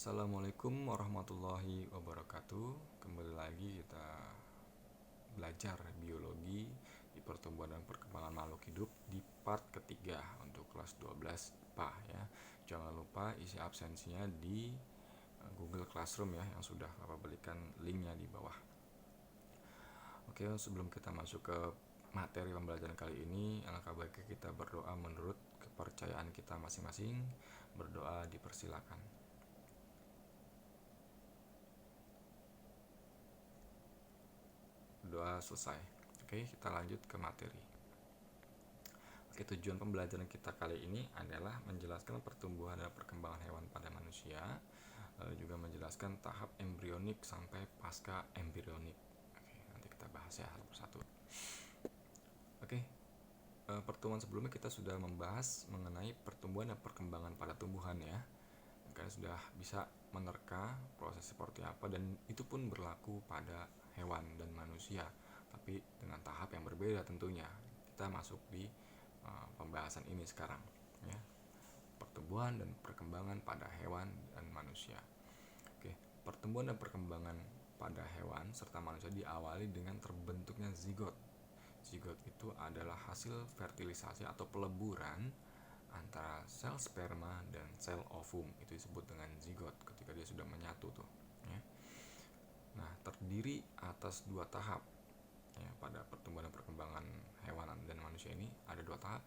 Assalamualaikum warahmatullahi wabarakatuh. Kembali lagi kita belajar biologi di pertumbuhan dan perkembangan makhluk hidup di part ketiga untuk kelas 12 IPA ya. Jangan lupa isi absensinya di Google Classroom ya, yang sudah Bapak berikan linknya di bawah. Oke, sebelum kita masuk ke materi pembelajaran kali ini, alangkah baiknya kita berdoa menurut kepercayaan kita masing-masing. Berdoa dipersilakan. Doa selesai. Oke, kita lanjut ke materi. Oke, tujuan pembelajaran kita kali ini adalah menjelaskan pertumbuhan dan perkembangan hewan pada manusia, lalu juga menjelaskan tahap embrionik sampai pasca embrionik. Oke, nanti kita bahas ya satu persatu. Oke, pertemuan sebelumnya kita sudah membahas mengenai pertumbuhan dan perkembangan pada tumbuhan ya. Kalian sudah bisa menerka proses seperti apa, dan itu pun berlaku pada hewan dan manusia, tapi dengan tahap yang berbeda tentunya. Kita masuk di pembahasan ini sekarang ya, pertumbuhan dan perkembangan pada hewan dan manusia. Oke, pertumbuhan dan perkembangan pada hewan serta manusia diawali dengan terbentuknya zigot. Zigot itu adalah hasil fertilisasi atau peleburan antara sel sperma dan sel ovum. Itu disebut dengan zigot ketika dia sudah menyatu tuh ya. Nah, terdiri atas dua tahap ya. Pada pertumbuhan dan perkembangan hewan dan manusia ini ada dua tahap.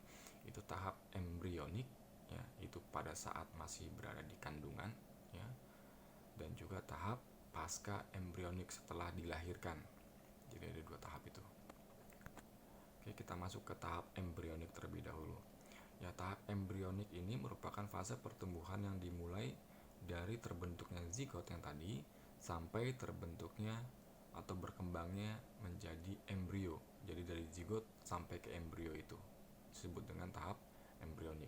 Itu tahap embrionik ya, itu pada saat masih berada di kandungan ya, dan juga tahap pasca embrionik setelah dilahirkan. Jadi ada dua tahap itu. Oke, kita masuk ke tahap embrionik terlebih dahulu. Ya, tahap embrionik ini merupakan fase pertumbuhan yang dimulai dari terbentuknya zigot yang tadi sampai terbentuknya atau berkembangnya menjadi embrio. Jadi dari zigot sampai ke embrio itu disebut dengan tahap embrionik.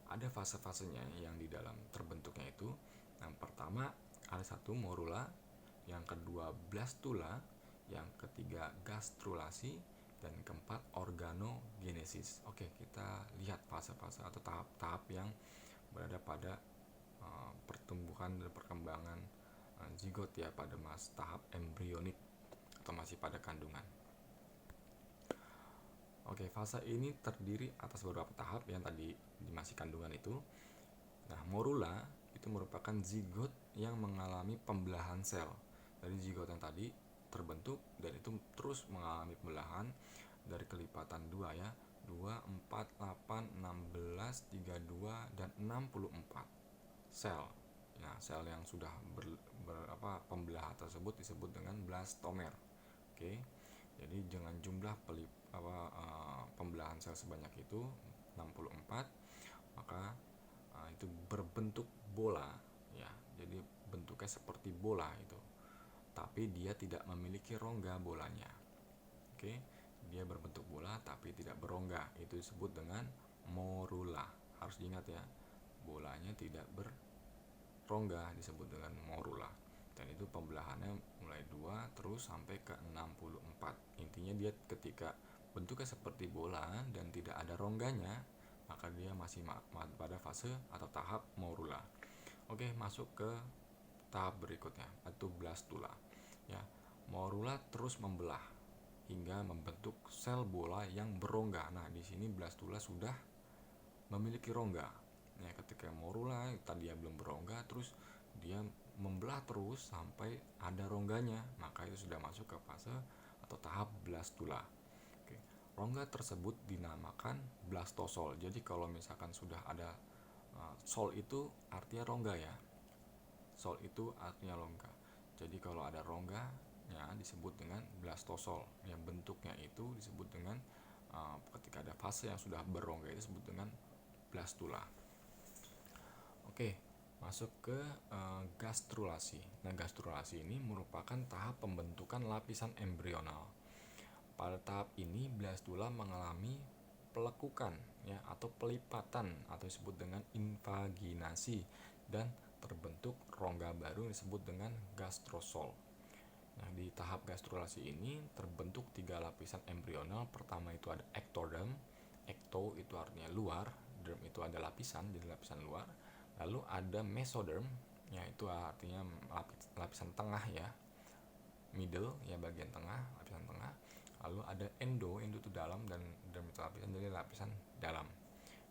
Ada fase-fasenya yang di dalam terbentuknya itu. Yang pertama ada satu morula, yang kedua blastula, yang ketiga gastrulasi, dan keempat organogenesis. Oke, kita lihat fase-fase atau tahap-tahap yang berada pada pertumbuhan dan perkembangan zigot ya, pada tahap embrionik atau masih pada kandungan. Oke, fase ini terdiri atas beberapa tahap yang tadi masih kandungan itu. Nah, morula itu merupakan zigot yang mengalami pembelahan sel. Dari zigot yang tadi terbentuk dan itu terus mengalami pembelahan dari kelipatan 2 ya, 2, 4, 8, 16, 32, dan 64 sel. Nah, sel yang sudah pembelahan tersebut disebut dengan blastomer. Oke, jadi dengan jumlah pembelahan sel sebanyak itu 64, maka itu berbentuk bola ya. Jadi bentuknya seperti bola itu, tapi dia tidak memiliki rongga bolanya. Oke, dia berbentuk bola tapi tidak berongga, itu disebut dengan morula. Harus diingat ya, bolanya tidak berongga disebut dengan morula. Dan itu pembelahannya mulai 2 terus sampai ke 64. Intinya dia ketika bentuknya seperti bola dan tidak ada rongganya, maka dia masih pada fase atau tahap morula. Oke, masuk ke tahap berikutnya, yaitu blastula ya. Morula terus membelah hingga membentuk sel bola yang berongga. Nah, di sini blastula sudah memiliki rongga ya. Ketika morula tadi dia belum berongga, terus dia membelah terus sampai ada rongganya, maka itu sudah masuk ke fase atau tahap blastula. Oke. Rongga tersebut dinamakan blastosol. Jadi kalau misalkan sudah ada sol itu artinya rongga ya. Sol itu artinya rongga. Jadi kalau ada rongga ya disebut dengan blastosol. Yang bentuknya itu disebut dengan ketika ada fase yang sudah berrongga itu disebut dengan blastula. Oke, masuk ke gastrulasi. Nah, gastrulasi ini merupakan tahap pembentukan lapisan embrional. Pada tahap ini blastula mengalami pelekukan ya, atau pelipatan atau disebut dengan invaginasi, dan terbentuk rongga baru yang disebut dengan gastrosol. Nah, di tahap gastrulasi ini terbentuk 3 lapisan embrional. Pertama itu ada ectoderm. Ecto itu artinya luar, derm itu ada lapisan, jadi lapisan luar. Lalu ada mesoderm ya, itu artinya lapisan tengah ya, middle ya, bagian tengah, lapisan tengah. Lalu ada endo itu dalam, dan derm itu lapisan, jadi lapisan dalam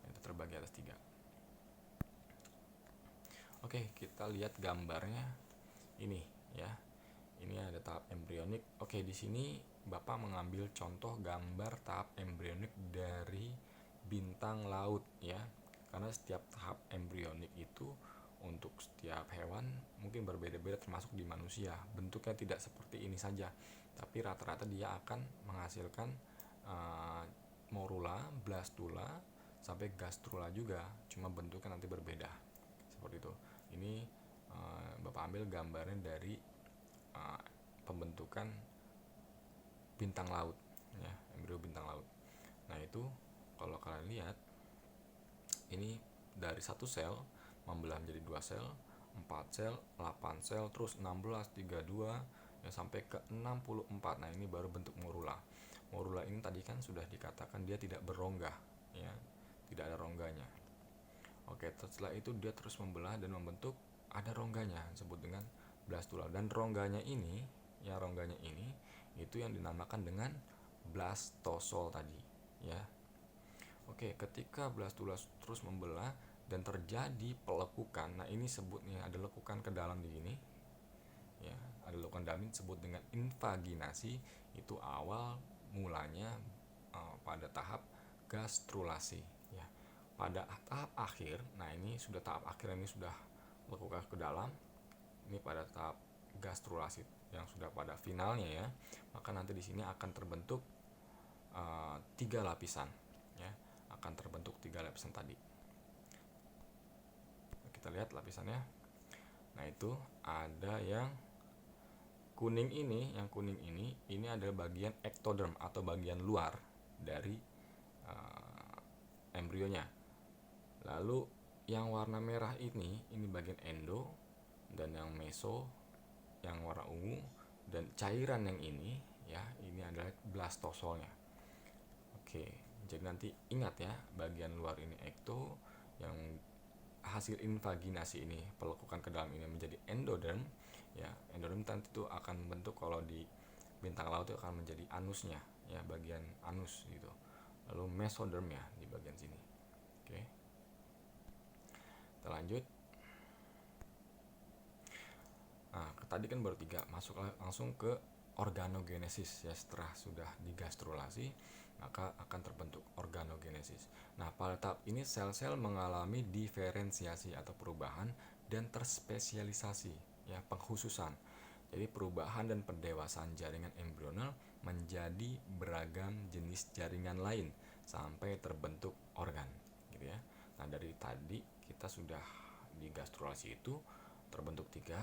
itu terbagi atas 3. Oke, kita lihat gambarnya ini ya. Ini ada tahap embrionik. Oke, di sini Bapak mengambil contoh gambar tahap embrionik dari bintang laut ya. Karena setiap tahap embrionik itu untuk setiap hewan mungkin berbeda-beda, termasuk di manusia. Bentuknya tidak seperti ini saja, tapi rata-rata dia akan menghasilkan morula, blastula, sampai gastrula juga. Cuma bentuknya nanti berbeda. Seperti itu. Ini Bapak ambil gambarnya dari pembentukan bintang laut ya, embrio bintang laut. Nah, itu kalau kalian lihat ini dari satu sel membelah menjadi 2 sel, 4 sel, 8 sel, terus 16, 32 ya, sampai ke 64. Nah, ini baru bentuk morula. Morula ini tadi kan sudah dikatakan dia tidak berongga ya, tidak ada rongganya. Oke, setelah itu dia terus membelah dan membentuk ada rongganya, disebut dengan blastula. Dan rongganya ini itu yang dinamakan dengan blastosol tadi ya. Oke, ketika blastula terus membelah dan terjadi pelekukan, nah ini sebutnya ada lekukan ke dalam di sini ya, ada lekukan dalam ini disebut dengan invaginasi. Itu awal mulanya pada tahap gastrulasi ya. Pada tahap akhir, nah ini sudah tahap akhir, ini sudah lekukan ke dalam, ini pada tahap gastrulasi yang sudah pada finalnya ya, maka nanti di sini akan terbentuk 3 lapisan ya, akan terbentuk 3 lapisan tadi. Kita lihat lapisannya. Nah, itu ada yang kuning ini, ini adalah bagian ectoderm atau bagian luar dari embrionya. Lalu yang warna merah ini bagian endo, dan yang meso yang warna ungu, dan cairan yang ini ya, ini adalah blastosolnya. Oke, jadi nanti ingat ya, bagian luar ini ekto, yang hasil invaginasi ini, pelekukan ke dalam ini menjadi endoderm ya. Endoderm nanti itu akan membentuk, kalau di bintang laut itu akan menjadi anusnya ya, bagian anus gitu. Lalu mesoderm ya di bagian sini. Oke, kita lanjut. Nah, tadi kan baru 3, masuk langsung ke organogenesis ya. Setelah sudah digastrulasi, maka akan terbentuk organogenesis. Nah, pada tahap ini sel-sel mengalami diferensiasi atau perubahan dan terspesialisasi ya, pengkhususan. Jadi perubahan dan pendewasaan jaringan embrional menjadi beragam jenis jaringan lain sampai terbentuk organ gitu ya. Nah, dari tadi kita sudah digastrulasi itu terbentuk 3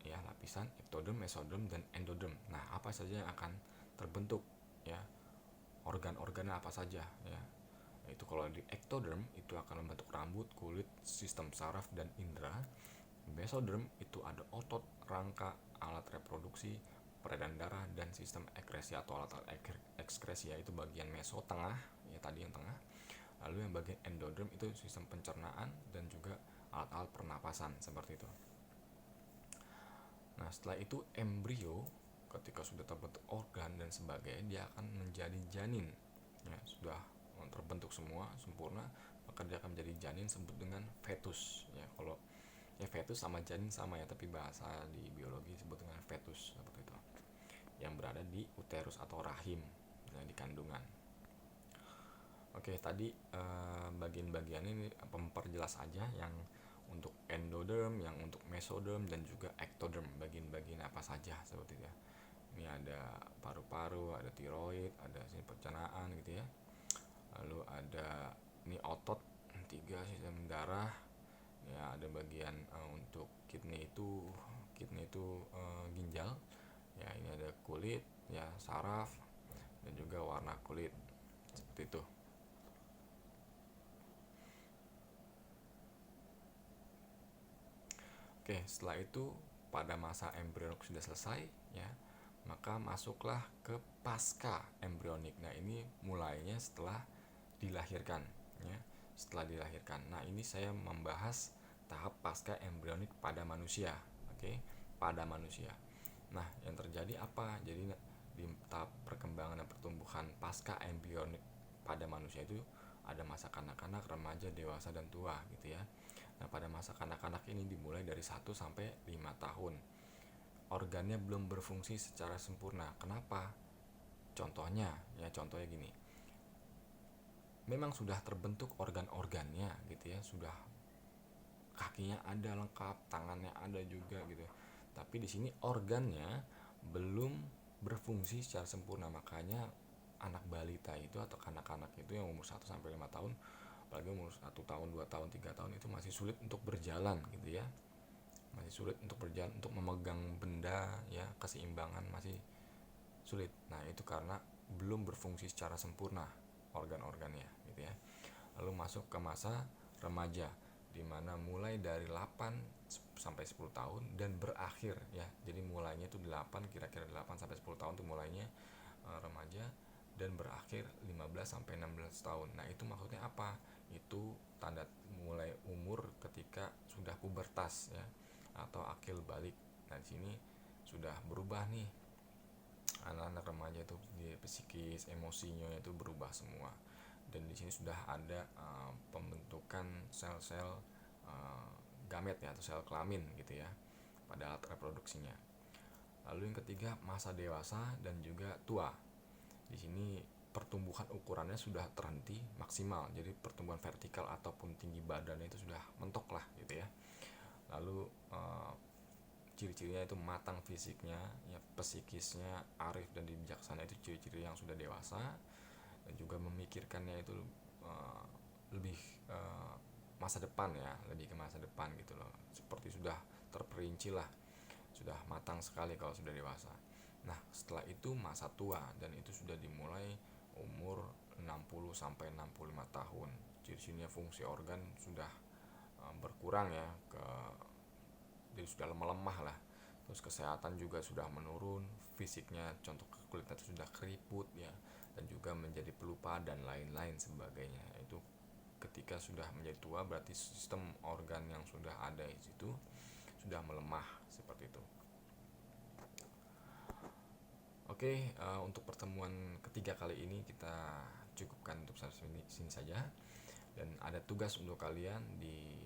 ya, lapisan ectoderm, mesoderm, dan endoderm. Nah, apa saja yang akan terbentuk ya, organ-organnya apa saja ya. Itu kalau di ectoderm itu akan membentuk rambut, kulit, sistem saraf, dan indera. Mesoderm itu ada otot, rangka, alat reproduksi, peredaran darah, dan sistem ekskresi atau alat ekskresi, itu bagian meso tengah ya, tadi yang tengah. Lalu yang bagian endoderm itu sistem pencernaan dan juga alat-alat pernapasan seperti itu. Nah, setelah itu embrio ketika sudah terbentuk organ dan sebagainya, dia akan menjadi janin ya. Sudah terbentuk semua sempurna, maka dia akan menjadi janin, sebut dengan fetus ya. Kalau ya fetus sama janin sama ya, tapi bahasa di biologi sebut dengan fetus seperti itu, yang berada di uterus atau rahim ya, di kandungan. Oke, tadi bagian-bagian ini memperjelas aja, yang untuk endoderm, yang untuk mesoderm, dan juga ectoderm, bagian-bagian apa saja seperti itu ya. Ini ada paru-paru, ada tiroid, ada sistem pencernaan gitu ya. Lalu ada ini otot 3, sistem darah ya, ada bagian untuk kidney itu ginjal ya. Ini ada kulit ya, saraf, dan juga warna kulit seperti itu. Oke, setelah itu pada masa embrionik sudah selesai ya, maka masuklah ke pasca embrionik. Nah, ini mulainya setelah dilahirkan ya, setelah dilahirkan. Nah, ini saya membahas tahap pasca embrionik pada manusia. Oke, pada manusia. Nah, yang terjadi apa? Jadi di tahap perkembangan dan pertumbuhan pasca embrionik pada manusia itu ada masa kanak-kanak, remaja, dewasa, dan tua gitu ya. Nah, pada masa kanak-kanak ini dimulai dari 1 sampai 5 tahun. Organnya belum berfungsi secara sempurna. Kenapa? Contohnya gini. Memang sudah terbentuk organ-organnya gitu ya, sudah kakinya ada lengkap, tangannya ada juga gitu. Tapi di sini organnya belum berfungsi secara sempurna, makanya anak balita itu atau kanak-kanak itu yang umur 1 sampai 5 tahun, apalagi umur 1 tahun, 2 tahun, 3 tahun itu masih sulit untuk berjalan gitu ya. Masih sulit untuk berjalan, untuk memegang benda ya, keseimbangan masih sulit. Nah, itu karena belum berfungsi secara sempurna organ-organnya gitu ya. Lalu masuk ke masa remaja di mana mulai dari 8 sampai 10 tahun dan berakhir ya. Jadi mulainya itu 8, kira-kira 8 sampai 10 tahun itu mulainya remaja, dan berakhir 15 sampai 16 tahun. Nah, itu maksudnya apa? Itu tanda mulai umur ketika sudah pubertas ya, atau akil balik. Nah, di sini sudah berubah nih. Anak-anak remaja itu di psikis, emosinya itu berubah semua. Dan di sini sudah ada pembentukan sel-sel gamet ya, atau sel kelamin gitu ya, pada alat reproduksinya. Lalu yang ketiga, masa dewasa dan juga tua. Di sini pertumbuhan ukurannya sudah terhenti maksimal, jadi pertumbuhan vertikal ataupun tinggi badannya itu sudah mentok lah gitu ya. Lalu ciri-cirinya itu matang fisiknya ya, psikisnya arif dan bijaksana, itu ciri-ciri yang sudah dewasa. Dan juga memikirkannya itu lebih masa depan ya, lebih ke masa depan gitu loh, seperti sudah terperinci lah, sudah matang sekali kalau sudah dewasa. Nah, setelah itu masa tua, dan itu sudah dimulai umur 60 sampai 65 tahun. Ciri-cirinya fungsi organ sudah berkurang ya, jadi sudah lemah lah. Terus kesehatan juga sudah menurun, fisiknya contoh kulitnya itu sudah keriput ya, dan juga menjadi pelupa dan lain-lain sebagainya. Itu ketika sudah menjadi tua, berarti sistem organ yang sudah ada di situ sudah melemah seperti itu. Oke, untuk pertemuan ketiga kali ini kita cukupkan untuk sini saja. Dan ada tugas untuk kalian di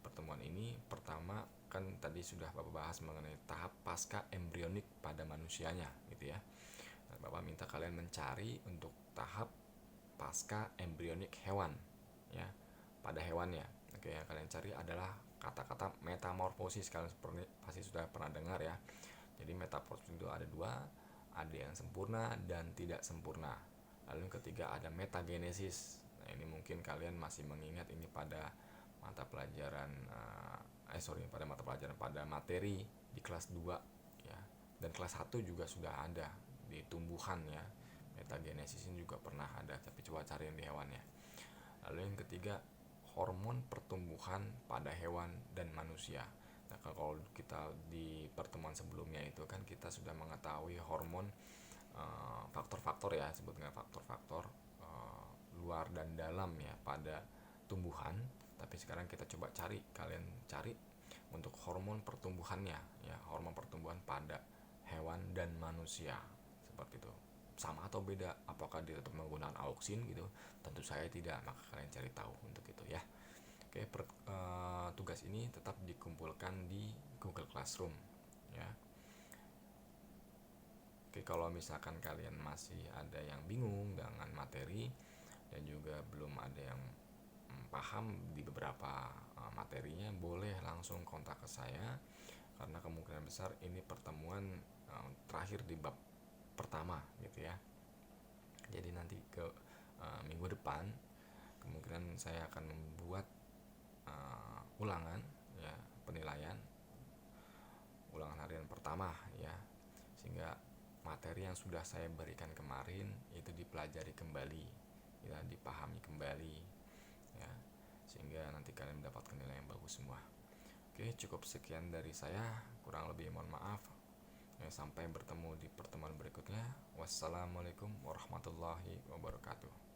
pertemuan ini. Pertama, kan tadi sudah Bapak bahas mengenai tahap pasca embrionik pada manusianya gitu ya. Nah, Bapak minta kalian mencari untuk tahap pasca embrionik hewan ya, pada hewannya. Oke, yang kalian cari adalah kata-kata metamorfosis. Kalian pasti sudah pernah dengar ya. Jadi metamorfosis itu ada dua, ada yang sempurna dan tidak sempurna. Lalu yang ketiga ada metagenesis. Nah, ini mungkin kalian masih mengingat ini pada mata pelajaran pada materi di kelas 2 ya. Dan kelas 1 juga sudah ada di tumbuhan ya. Metagenesis ini juga pernah ada, tapi coba cari yang di hewan ya. Lalu yang ketiga, hormon pertumbuhan pada hewan dan manusia. Nah, kalau kita di pertemuan sebelumnya itu kan kita sudah mengetahui hormon, faktor-faktor ya, sebut dengan faktor-faktor luar dan dalam ya pada tumbuhan. Tapi sekarang kita coba kalian cari untuk hormon pertumbuhannya ya, hormon pertumbuhan pada hewan dan manusia seperti itu. Sama atau beda? Apakah dia tetap menggunakan auksin gitu? Tentu saya tidak, maka kalian cari tahu untuk itu ya. Oke, tugas ini tetap dikumpulkan di Google Classroom ya. Oke, kalau misalkan kalian masih ada yang bingung dengan materi dan juga belum ada yang paham di beberapa materinya, boleh langsung kontak ke saya, karena kemungkinan besar ini pertemuan terakhir di bab pertama gitu ya. Jadi nanti ke minggu depan kemungkinan saya akan membuat ulangan ya, penilaian ulangan harian pertama ya, sehingga materi yang sudah saya berikan kemarin itu dipelajari kembali ya, dipahami kembali ya, sehingga nanti kalian mendapatkan nilai yang bagus semua. Oke, cukup sekian dari saya, kurang lebih mohon maaf ya. Sampai bertemu di pertemuan berikutnya. Wassalamualaikum warahmatullahi wabarakatuh.